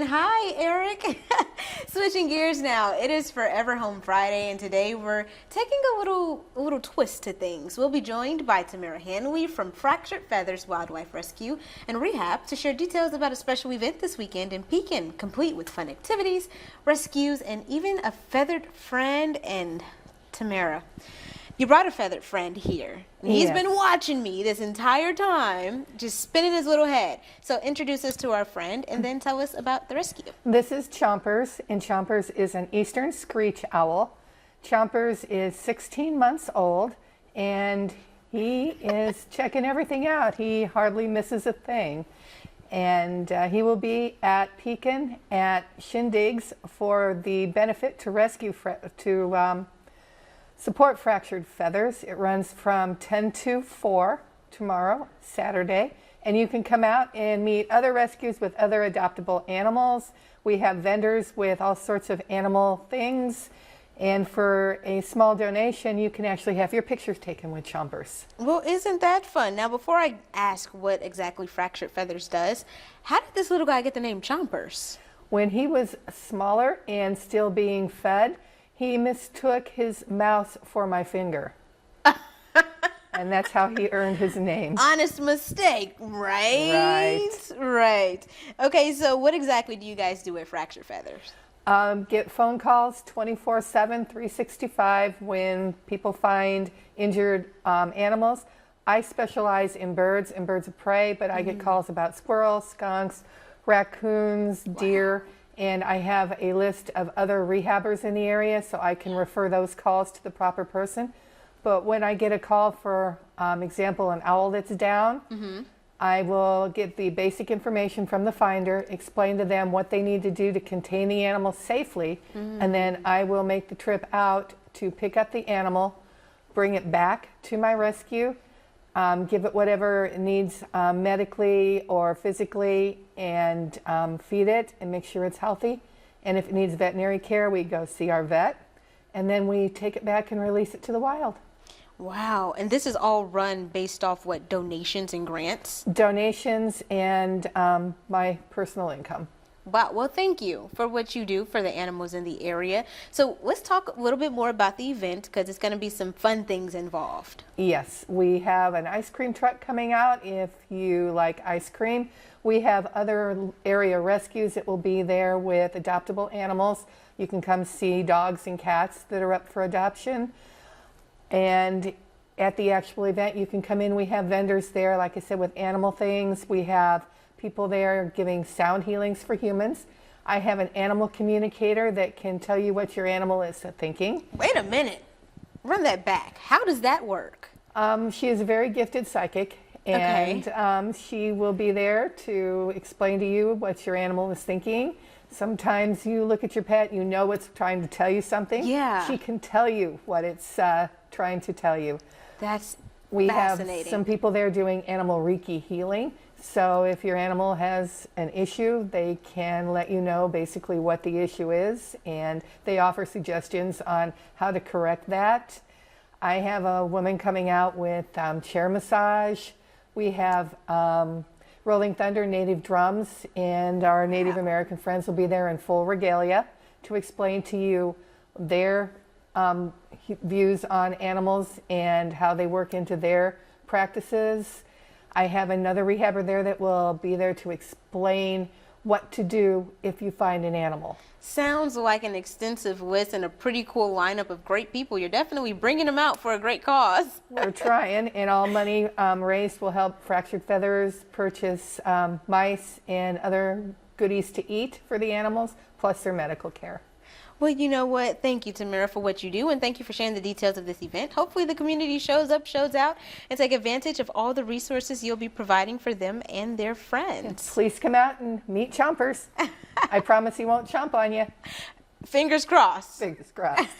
Hi, Eric. Switching gears now. It is Forever Home Friday, and today we're taking a little twist to things. We'll be joined by Tamara Hanley from Fractured Feathers Wildlife Rescue and Rehab to share details about a special event this weekend in Pekin, complete with fun activities, rescues, and even a feathered friend. And Tamara, you brought a feathered friend here. He's Yes. been watching me this entire time, just spinning his little head. So introduce us to our friend and then tell us about the rescue. This is Chompers, and Chompers is an eastern screech owl. Chompers is 16 months old, and he is checking everything out. He hardly misses a thing. And he will be at Pekin at Shindigs for the benefit to rescue, support Fractured Feathers. It runs from 10 to 4 tomorrow, Saturday. And you can come out and meet other rescues with other adoptable animals. We have vendors with all sorts of animal things. And for a small donation, you can actually have your pictures taken with Chompers. Well, isn't that fun? Now, before I ask what exactly Fractured Feathers does, how did this little guy get the name Chompers? When he was smaller and still being fed, he mistook his mouth for my finger. And that's how he earned his name. Honest mistake, right? Right. Okay, so what exactly do you guys do at Fractured Feathers? Get phone calls 24/7, 365 when people find injured animals. I specialize in birds and birds of prey, but I get calls about squirrels, skunks, raccoons, deer, and I have a list of other rehabbers in the area, so I can refer those calls to the proper person. But when I get a call for example, an owl that's down, I will get the basic information from the finder, explain to them what they need to do to contain the animal safely, and then I will make the trip out to pick up the animal, bring it back to my rescue, give it whatever it needs medically or physically, and feed it and make sure it's healthy. And if it needs veterinary care, we go see our vet, and then we take it back and release it to the wild. Wow, and this is all run based off what, donations and grants? Donations and my personal income. Wow, well, thank you for what you do for the animals in the area. So let's talk a little bit more about the event, because it's going to be some fun things involved. Yes, we have an ice cream truck coming out if you like ice cream. We have other area rescues that will be there with adoptable animals. You can come see dogs and cats that are up for adoption. And at the actual event, you can come in. We have vendors there, like I said, with animal things. We have people there giving sound healings for humans. I have an animal communicator that can tell you what your animal is thinking. Wait a minute. Run that back. How does that work? She is a very gifted psychic, and she will be there to explain to you what your animal is thinking. Sometimes you look at your pet, you know it's trying to tell you something. Yeah. She can tell you what it's trying to tell you. That's We fascinating. have some people there doing animal Reiki healing. So if your animal has an issue, they can let you know basically what the issue is, and they offer suggestions on how to correct that. I have a woman coming out with chair massage. We have Rolling Thunder native drums, and our Native American friends will be there in full regalia to explain to you their views on animals and how they work into their practices. I have another rehabber there that will be there to explain what to do if you find an animal. Sounds like an extensive list and a pretty cool lineup of great people. You're definitely bringing them out for a great cause. We're trying, and all money raised will help Fractured Feathers purchase mice and other goodies to eat for the animals, plus their medical care. Well, you know what? Thank you, Tamara, for what you do, and thank you for sharing the details of this event. Hopefully the community shows up, shows out, and take advantage of all the resources you'll be providing for them and their friends. Please come out and meet Chompers. I promise he won't chomp on you. Fingers crossed. Fingers crossed.